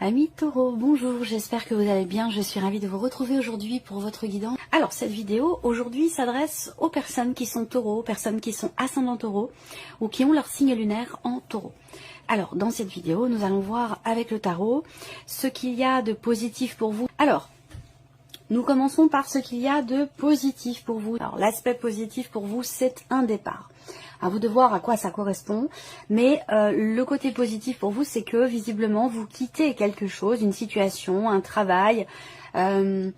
Amis Taureau, bonjour, j'espère que vous allez bien, je suis ravie de vous retrouver aujourd'hui pour votre guidance. Alors cette vidéo aujourd'hui s'adresse aux personnes qui sont taureaux, aux personnes qui sont ascendants taureaux ou qui ont leur signe lunaire en taureau. Alors dans cette vidéo, nous allons voir avec le tarot ce qu'il y a de positif pour vous. Alors, nous commençons par ce qu'il y a de positif pour vous. Alors l'aspect positif pour vous, c'est un départ. À vous de voir à quoi ça correspond, mais le côté positif pour vous, c'est que visiblement vous quittez quelque chose, une situation, un travail, une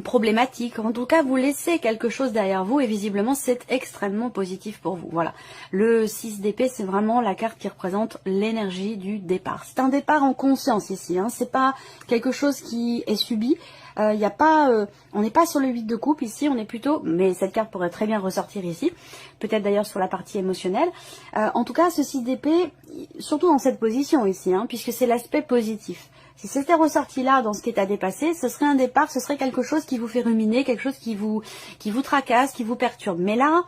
problématique. En tout cas, vous laissez quelque chose derrière vous et visiblement c'est extrêmement positif pour vous. Voilà. Le 6 d'épée, c'est vraiment la carte qui représente l'énergie du départ. C'est un départ en conscience ici, hein. C'est pas quelque chose qui est subi. Y a pas, on n'est pas sur le 8 de coupe ici, on est plutôt, mais cette carte pourrait très bien ressortir ici, peut-être d'ailleurs sur la partie émotionnelle. En tout cas, ce 6 d'épée, surtout dans cette position ici, hein, puisque c'est l'aspect positif. Si c'était ressorti là, dans ce qui est à dépasser, ce serait un départ, ce serait quelque chose qui vous fait ruminer, quelque chose qui vous tracasse, qui vous perturbe. Mais là,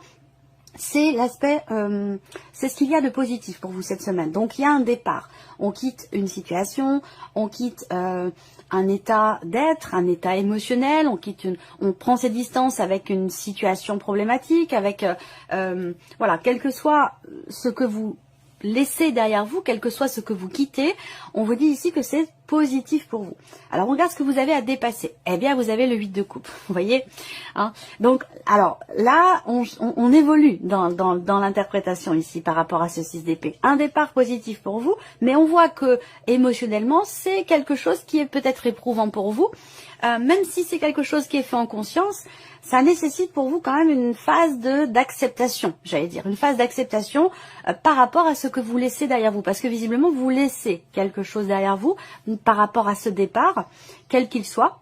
c'est l'aspect, c'est ce qu'il y a de positif pour vous cette semaine. Donc il y a un départ. On quitte une situation, on quitte un état d'être, un état émotionnel, on prend ses distances avec une situation problématique, avec voilà, quel que soit ce que vous laissez derrière vous, quel que soit ce que vous quittez, on vous dit ici que c'est positif pour vous. Alors on regarde ce que vous avez à dépasser. Eh bien vous avez le 8 de coupe, vous voyez, hein. Donc alors là on évolue dans l'interprétation ici par rapport à ce 6 d'épée. Un départ positif pour vous, mais on voit que émotionnellement c'est quelque chose qui est peut-être éprouvant pour vous, même si c'est quelque chose qui est fait en conscience. Ça nécessite pour vous quand même une phase d'acceptation, j'allais dire, une phase d'acceptation par rapport à ce que vous laissez derrière vous. Parce que visiblement, vous laissez quelque chose derrière vous par rapport à ce départ, quel qu'il soit,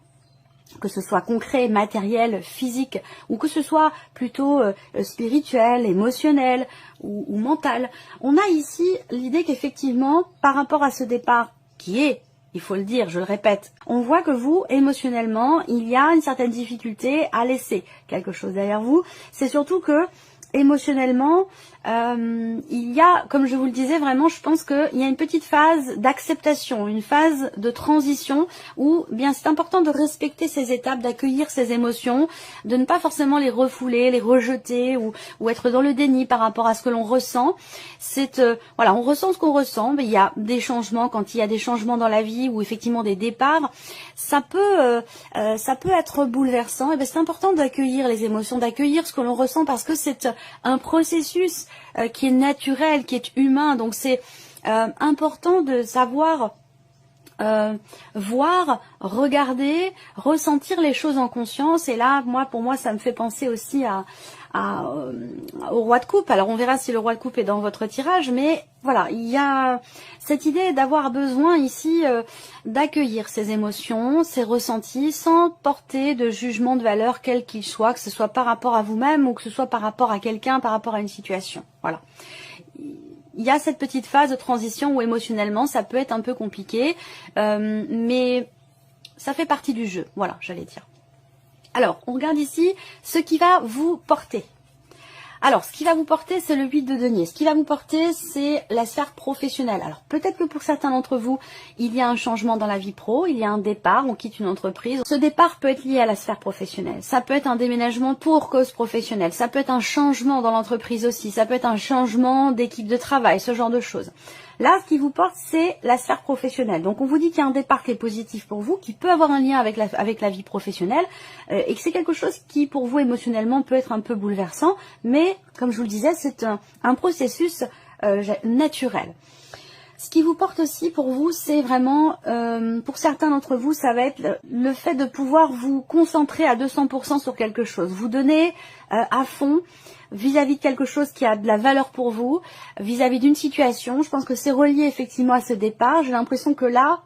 que ce soit concret, matériel, physique, ou que ce soit plutôt spirituel, émotionnel ou mental. On a ici l'idée qu'effectivement, par rapport à ce départ qui est, il faut le dire, je le répète, on voit que vous, émotionnellement, il y a une certaine difficulté à laisser quelque chose derrière vous. C'est surtout que, émotionnellement, il y a, comme je vous le disais, vraiment, je pense qu'il y a une petite phase d'acceptation, une phase de transition où, bien, c'est important de respecter ces étapes, d'accueillir ces émotions, de ne pas forcément les refouler, les rejeter ou être dans le déni par rapport à ce que l'on ressent. C'est, voilà, on ressent ce qu'on ressent, mais il y a des changements, quand il y a des changements dans la vie ou effectivement des départs, ça peut être bouleversant. Et bien, c'est important d'accueillir les émotions, d'accueillir ce que l'on ressent parce que c'est un processus qui est naturel, qui est humain. Donc c'est important de savoir voir, regarder, ressentir les choses en conscience. Et là, pour moi, ça me fait penser aussi au roi de coupe. Alors on verra si le roi de coupe est dans votre tirage, mais voilà, il y a cette idée d'avoir besoin ici d'accueillir ces émotions, ces ressentis, sans porter de jugement de valeur quel qu'il soit, que ce soit par rapport à vous-même ou que ce soit par rapport à quelqu'un, par rapport à une situation. Voilà. Il y a cette petite phase de transition où émotionnellement ça peut être un peu compliqué, mais ça fait partie du jeu, voilà, j'allais dire. Alors, on regarde ici ce qui va vous porter. Alors, ce qui va vous porter, c'est le 8 de denier. Ce qui va vous porter, c'est la sphère professionnelle. Alors, peut-être que pour certains d'entre vous, il y a un changement dans la vie pro, il y a un départ, on quitte une entreprise. Ce départ peut être lié à la sphère professionnelle. Ça peut être un déménagement pour cause professionnelle. Ça peut être un changement dans l'entreprise aussi. Ça peut être un changement d'équipe de travail, ce genre de choses. Là, ce qui vous porte, c'est la sphère professionnelle. Donc, on vous dit qu'il y a un départ qui est positif pour vous, qui peut avoir un lien avec la vie professionnelle, et que c'est quelque chose qui, pour vous, émotionnellement, peut être un peu bouleversant. Mais, comme je vous le disais, c'est un processus naturel. Ce qui vous porte aussi pour vous, c'est vraiment, pour certains d'entre vous, ça va être le fait de pouvoir vous concentrer à 200% sur quelque chose. Vous donner à fond vis-à-vis de quelque chose qui a de la valeur pour vous, vis-à-vis d'une situation. Je pense que c'est relié effectivement à ce départ. J'ai l'impression que là,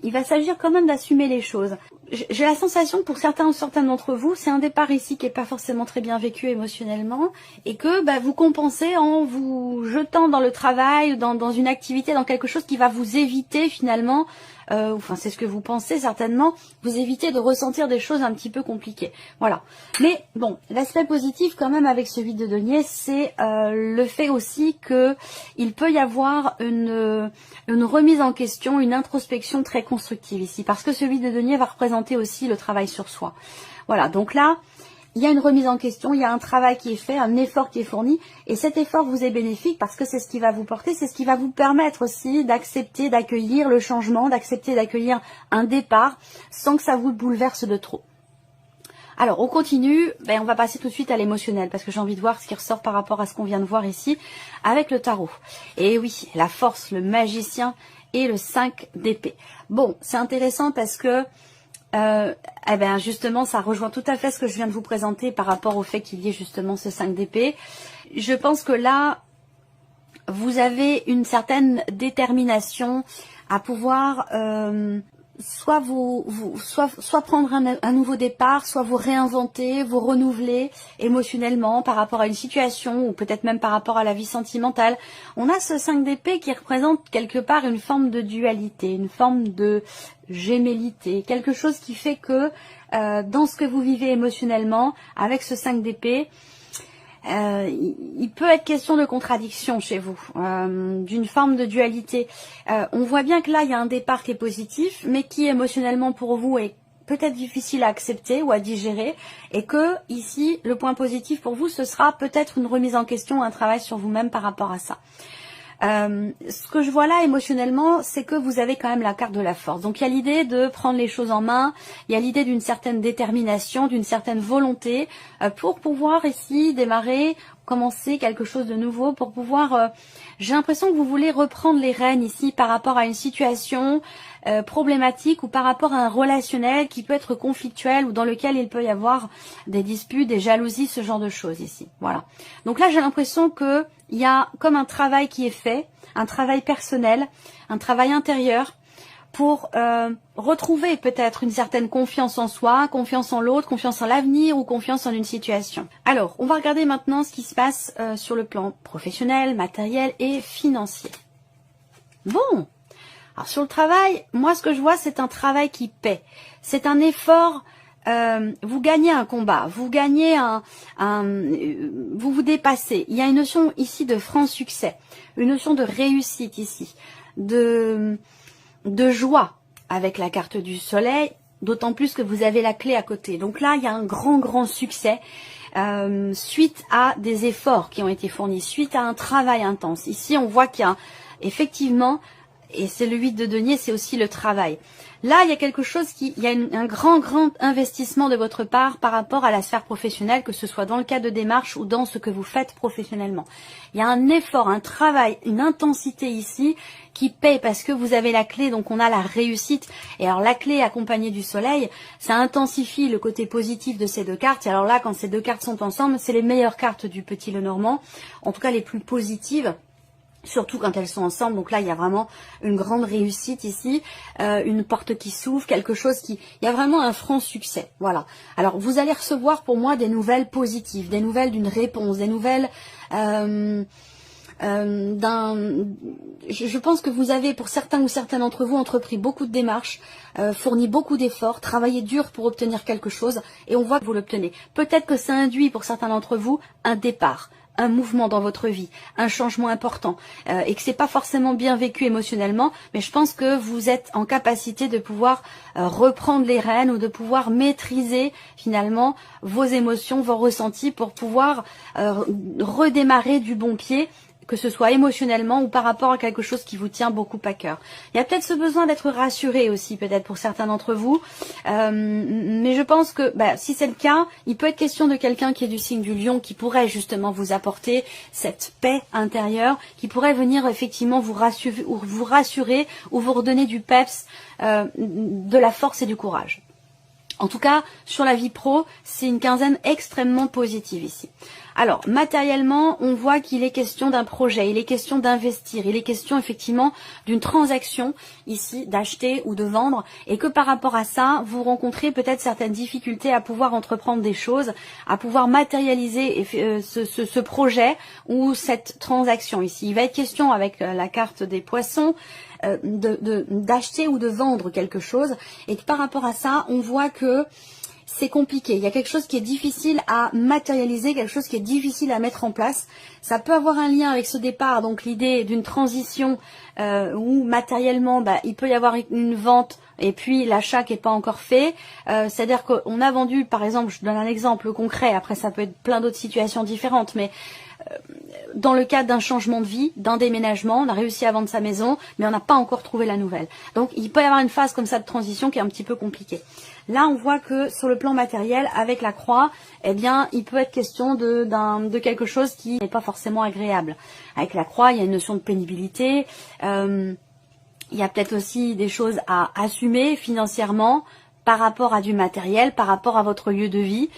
il va s'agir quand même d'assumer les choses. j'ai la sensation que pour certains ou certaines d'entre vous, c'est un départ ici qui n'est pas forcément très bien vécu émotionnellement et que vous compensez en vous jetant dans le travail, dans une activité, dans quelque chose qui va vous éviter finalement, enfin c'est ce que vous pensez certainement, vous éviter de ressentir des choses un petit peu compliquées. Voilà. Mais bon, l'aspect positif quand même avec ce vide de denier, c'est le fait aussi que il peut y avoir une remise en question, une introspection très constructive ici, parce que ce vide de denier va représenter aussi le travail sur soi. Voilà, donc là, il y a une remise en question, il y a un travail qui est fait, un effort qui est fourni, et cet effort vous est bénéfique parce que c'est ce qui va vous porter, c'est ce qui va vous permettre aussi d'accepter, d'accueillir le changement, d'accepter, d'accueillir un départ sans que ça vous bouleverse de trop. Alors, on continue, on va passer tout de suite à l'émotionnel parce que j'ai envie de voir ce qui ressort par rapport à ce qu'on vient de voir ici avec le tarot. Et oui, la force, le magicien et le 5 d'épée. Bon, c'est intéressant parce que justement, ça rejoint tout à fait ce que je viens de vous présenter par rapport au fait qu'il y ait justement ce 5 d'épée. Je pense que là, vous avez une certaine détermination à pouvoir soit soit prendre un nouveau départ, soit vous réinventer, vous renouveler émotionnellement par rapport à une situation ou peut-être même par rapport à la vie sentimentale. On a ce 5 d'épée qui représente quelque part une forme de dualité, une forme de gémellité, quelque chose qui fait que dans ce que vous vivez émotionnellement avec ce 5 d'épée, il peut être question de contradiction chez vous, d'une forme de dualité. On voit bien que là, il y a un départ qui est positif, mais qui émotionnellement pour vous est peut-être difficile à accepter ou à digérer, et que ici, le point positif pour vous, ce sera peut-être une remise en question, un travail sur vous-même par rapport à ça. Ce que je vois là émotionnellement, c'est que vous avez quand même la carte de la force. Donc il y a l'idée de prendre les choses en main, il y a l'idée d'une certaine détermination, d'une certaine volonté pour pouvoir ici démarrer, commencer quelque chose de nouveau, pour pouvoir... j'ai l'impression que vous voulez reprendre les rênes ici par rapport à une situation problématique ou par rapport à un relationnel qui peut être conflictuel ou dans lequel il peut y avoir des disputes, des jalousies, ce genre de choses ici. Voilà. Donc là, j'ai l'impression que il y a comme un travail qui est fait, un travail personnel, un travail intérieur pour retrouver peut-être une certaine confiance en soi, confiance en l'autre, confiance en l'avenir ou confiance en une situation. Alors, on va regarder maintenant ce qui se passe sur le plan professionnel, matériel et financier. Bon, alors sur le travail, moi ce que je vois, c'est un travail qui paie. C'est un effort... vous gagnez un combat, vous gagnez vous vous dépassez. Il y a une notion ici de franc succès, une notion de réussite ici, de joie avec la carte du soleil, d'autant plus que vous avez la clé à côté. Donc là, il y a un grand succès suite à des efforts qui ont été fournis, suite à un travail intense. Ici, on voit qu'il y a effectivement... Et c'est le 8 de denier, c'est aussi le travail. Là, il y a quelque chose il y a un grand investissement de votre part par rapport à la sphère professionnelle, que ce soit dans le cas de démarche ou dans ce que vous faites professionnellement. Il y a un effort, un travail, une intensité ici qui paie parce que vous avez la clé, donc on a la réussite. Et alors la clé accompagnée du soleil, ça intensifie le côté positif de ces deux cartes. Et alors là, quand ces deux cartes sont ensemble, c'est les meilleures cartes du Petit Lenormand, en tout cas les plus positives. Surtout quand elles sont ensemble, donc là il y a vraiment une grande réussite ici, une porte qui s'ouvre, quelque chose qui... Il y a vraiment un franc succès, voilà. Alors vous allez recevoir pour moi des nouvelles positives, des nouvelles d'une réponse, des nouvelles je pense que vous avez, pour certains ou certaines d'entre vous, entrepris beaucoup de démarches, fourni beaucoup d'efforts, travaillé dur pour obtenir quelque chose, et on voit que vous l'obtenez. Peut-être que ça induit pour certains d'entre vous un départ, un mouvement dans votre vie, un changement important, et que c'est pas forcément bien vécu émotionnellement, mais je pense que vous êtes en capacité de pouvoir reprendre les rênes ou de pouvoir maîtriser finalement vos émotions, vos ressentis pour pouvoir redémarrer du bon pied, que ce soit émotionnellement ou par rapport à quelque chose qui vous tient beaucoup à cœur. Il y a peut-être ce besoin d'être rassuré aussi, peut-être pour certains d'entre vous, mais je pense que si c'est le cas, il peut être question de quelqu'un qui est du signe du lion, qui pourrait justement vous apporter cette paix intérieure, qui pourrait venir effectivement vous rassurer ou vous redonner du peps, de la force et du courage. En tout cas, sur la vie pro, c'est une quinzaine extrêmement positive ici. Alors, matériellement, on voit qu'il est question d'un projet, il est question d'investir, il est question effectivement d'une transaction ici, d'acheter ou de vendre, et que par rapport à ça, vous rencontrez peut-être certaines difficultés à pouvoir entreprendre des choses, à pouvoir matérialiser ce projet ou cette transaction ici. Il va être question, avec la carte des poissons, d'acheter ou de vendre quelque chose, et que par rapport à ça, on voit que c'est compliqué. Il y a quelque chose qui est difficile à matérialiser, quelque chose qui est difficile à mettre en place. Ça peut avoir un lien avec ce départ, donc l'idée d'une transition où matériellement, il peut y avoir une vente et puis l'achat qui n'est pas encore fait. C'est-à-dire qu'on a vendu, par exemple, je donne un exemple concret, après ça peut être plein d'autres situations différentes, mais dans le cadre d'un changement de vie, d'un déménagement, on a réussi à vendre sa maison, mais on n'a pas encore trouvé la nouvelle. Donc il peut y avoir une phase comme ça de transition qui est un petit peu compliquée. Là, on voit que sur le plan matériel, avec la croix, eh bien, il peut être question de quelque chose qui n'est pas forcément agréable. Avec la croix, il y a une notion de pénibilité. Il y a peut-être aussi des choses à assumer financièrement par rapport à du matériel, par rapport à votre lieu de vie,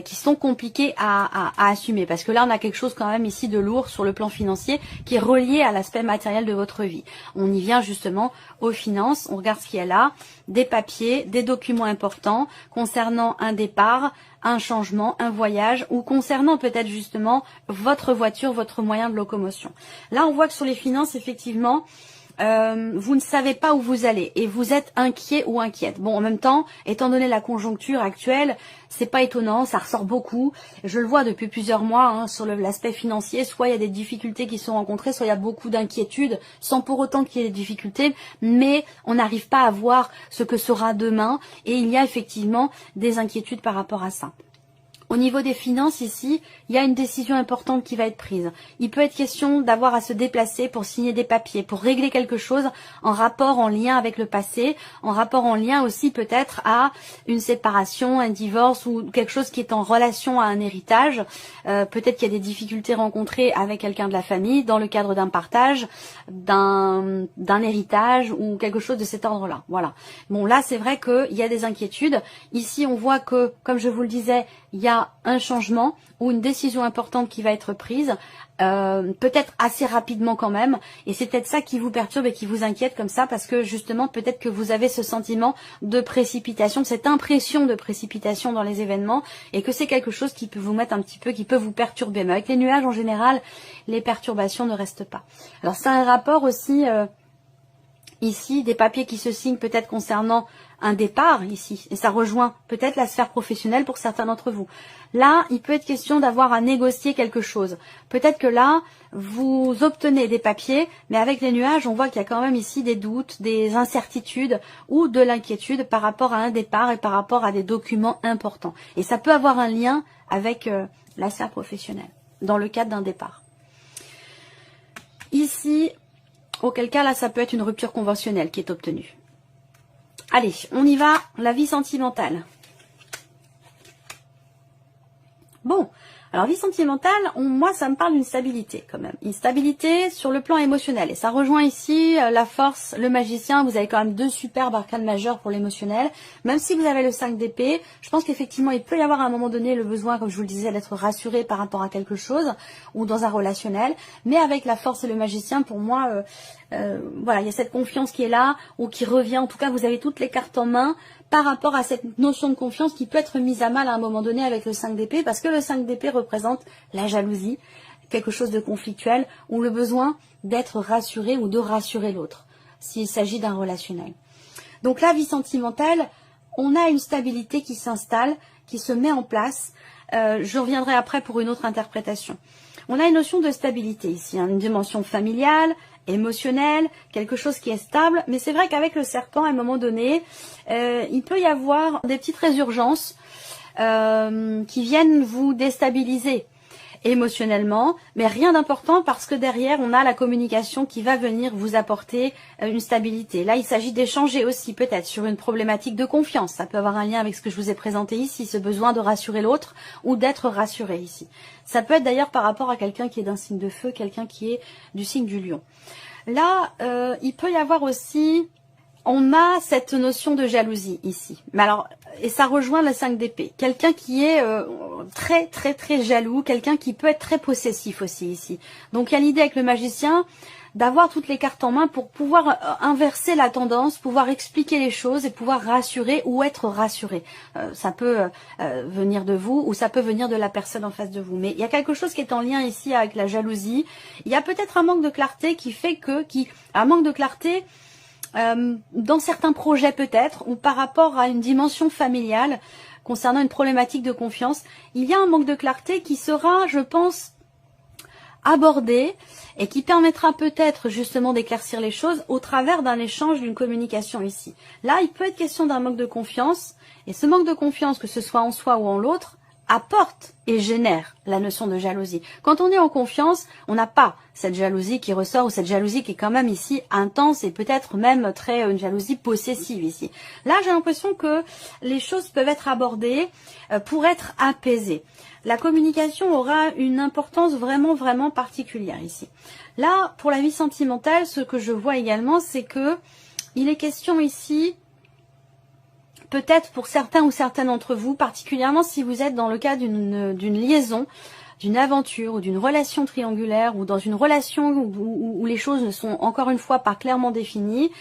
qui sont compliqués à assumer. Parce que là, on a quelque chose quand même ici de lourd sur le plan financier qui est relié à l'aspect matériel de votre vie. On y vient justement aux finances, on regarde ce qu'il y a là, des papiers, des documents importants concernant un départ, un changement, un voyage, ou concernant peut-être justement votre voiture, votre moyen de locomotion. Là, on voit que sur les finances, effectivement, vous ne savez pas où vous allez et vous êtes inquiet ou inquiète. Bon, en même temps, étant donné la conjoncture actuelle, c'est pas étonnant, ça ressort beaucoup. Je le vois depuis plusieurs mois sur l'aspect financier. Soit il y a des difficultés qui sont rencontrées, soit il y a beaucoup d'inquiétudes, sans pour autant qu'il y ait des difficultés, mais on n'arrive pas à voir ce que sera demain et il y a effectivement des inquiétudes par rapport à ça. Au niveau des finances ici, il y a une décision importante qui va être prise. Il peut être question d'avoir à se déplacer pour signer des papiers, pour régler quelque chose en rapport, en lien avec le passé, en rapport, en lien aussi peut-être à une séparation, un divorce ou quelque chose qui est en relation à un héritage. Peut-être qu'il y a des difficultés rencontrées avec quelqu'un de la famille dans le cadre d'un partage, d'un héritage ou quelque chose de cet ordre-là. Voilà. Bon, là, c'est vrai qu'il y a des inquiétudes. Ici, on voit que, comme je vous le disais, il y a un changement ou une décision importante qui va être prise, peut-être assez rapidement quand même, et c'est peut-être ça qui vous perturbe et qui vous inquiète comme ça, parce que justement peut-être que vous avez ce sentiment de précipitation, cette impression de précipitation dans les événements, et que c'est quelque chose qui peut vous mettre un petit peu, qui peut vous perturber. Mais avec les nuages en général, les perturbations ne restent pas. Alors c'est un rapport aussi ici, des papiers qui se signent peut-être concernant un départ ici, et ça rejoint peut-être la sphère professionnelle pour certains d'entre vous. Là, il peut être question d'avoir à négocier quelque chose. Peut-être que là, vous obtenez des papiers, mais avec les nuages, on voit qu'il y a quand même ici des doutes, des incertitudes ou de l'inquiétude par rapport à un départ et par rapport à des documents importants. Et ça peut avoir un lien avec la sphère professionnelle, dans le cadre d'un départ. Ici, auquel cas, là, ça peut être une rupture conventionnelle qui est obtenue. Allez, on y va, la vie sentimentale. Bon, alors vie sentimentale, moi ça me parle d'une stabilité quand même. Une stabilité sur le plan émotionnel. Et ça rejoint ici la force, le magicien. Vous avez quand même deux superbes arcanes majeures pour l'émotionnel. Même si vous avez le 5 d'épée, je pense qu'effectivement il peut y avoir à un moment donné le besoin, comme je vous le disais, d'être rassuré par rapport à quelque chose ou dans un relationnel. Mais avec la force et le magicien, pour moi, voilà, il y a cette confiance qui est là ou qui revient. En tout cas, vous avez toutes les cartes en main par rapport à cette notion de confiance qui peut être mise à mal à un moment donné avec le 5 d'épée, parce que le 5 d'épée représente la jalousie, quelque chose de conflictuel, ou le besoin d'être rassuré ou de rassurer l'autre, s'il s'agit d'un relationnel. Donc la vie sentimentale, on a une stabilité qui s'installe, qui se met en place. Je reviendrai après pour une autre interprétation. On a une notion de stabilité ici, une dimension familiale, émotionnelle, quelque chose qui est stable, mais c'est vrai qu'avec le serpent, à un moment donné, il peut y avoir des petites résurgences qui viennent vous déstabiliser émotionnellement, mais rien d'important parce que derrière, on a la communication qui va venir vous apporter une stabilité. Là, il s'agit d'échanger aussi peut-être sur une problématique de confiance. Ça peut avoir un lien avec ce que je vous ai présenté ici, ce besoin de rassurer l'autre ou d'être rassuré ici. Ça peut être d'ailleurs par rapport à quelqu'un qui est d'un signe de feu, quelqu'un qui est du signe du lion. Là, il peut y avoir aussi On a cette notion de jalousie ici. Mais alors, et ça rejoint le 5 d'épée. Quelqu'un qui est très très très jaloux, quelqu'un qui peut être très possessif aussi ici. Donc il y a l'idée avec le magicien d'avoir toutes les cartes en main pour pouvoir inverser la tendance, pouvoir expliquer les choses et pouvoir rassurer ou être rassuré. Ça peut venir de vous ou ça peut venir de la personne en face de vous. Mais il y a quelque chose qui est en lien ici avec la jalousie. Il y a peut-être un manque de clarté qui fait que... un manque de clarté dans certains projets peut-être, ou par rapport à une dimension familiale, concernant une problématique de confiance, il y a un manque de clarté qui sera, je pense, abordé et qui permettra peut-être justement d'éclaircir les choses au travers d'un échange, d'une communication ici. Là, il peut être question d'un manque de confiance, et ce manque de confiance, que ce soit en soi ou en l'autre, apporte et génère la notion de jalousie. Quand on est en confiance, on n'a pas cette jalousie qui ressort, ou cette jalousie qui est quand même ici intense et peut-être même une jalousie possessive ici. Là, j'ai l'impression que les choses peuvent être abordées pour être apaisées. La communication aura une importance vraiment vraiment particulière ici. Là, pour la vie sentimentale, ce que je vois également, c'est que il est question ici, peut-être pour certains ou certaines d'entre vous, particulièrement si vous êtes dans le cas d'une liaison, d'une aventure ou d'une relation triangulaire, ou dans une relation où les choses ne sont encore une fois pas clairement définies,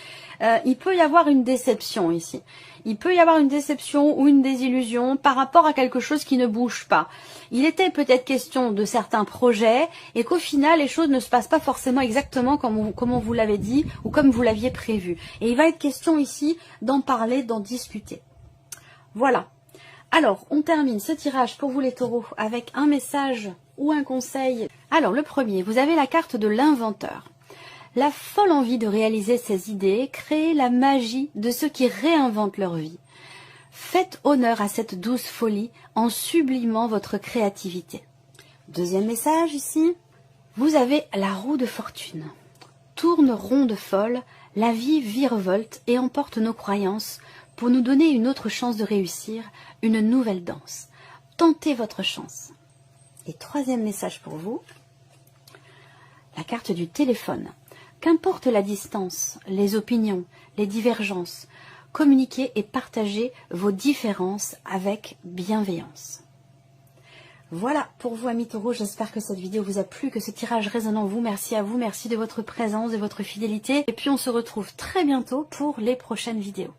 il peut y avoir une déception ici. Il peut y avoir une déception ou une désillusion par rapport à quelque chose qui ne bouge pas. Il était peut-être question de certains projets et qu'au final, les choses ne se passent pas forcément exactement comme on vous l'avait dit ou comme vous l'aviez prévu. Et il va être question ici d'en parler, d'en discuter. Voilà. Alors, on termine ce tirage pour vous les taureaux avec un message ou un conseil. Alors, le premier, vous avez la carte de l'inventeur. La folle envie de réaliser ses idées, créer la magie de ceux qui réinventent leur vie. Faites honneur à cette douce folie en sublimant votre créativité. Deuxième message ici, vous avez la roue de fortune. Tourne ronde folle, la vie virevolte et emporte nos croyances pour nous donner une autre chance de réussir, une nouvelle danse. Tentez votre chance. Et troisième message pour vous, la carte du téléphone. Qu'importe la distance, les opinions, les divergences, communiquez et partagez vos différences avec bienveillance. Voilà pour vous amis taureaux, j'espère que cette vidéo vous a plu, que ce tirage résonne en vous. Merci à vous, merci de votre présence, de votre fidélité. Et puis on se retrouve très bientôt pour les prochaines vidéos.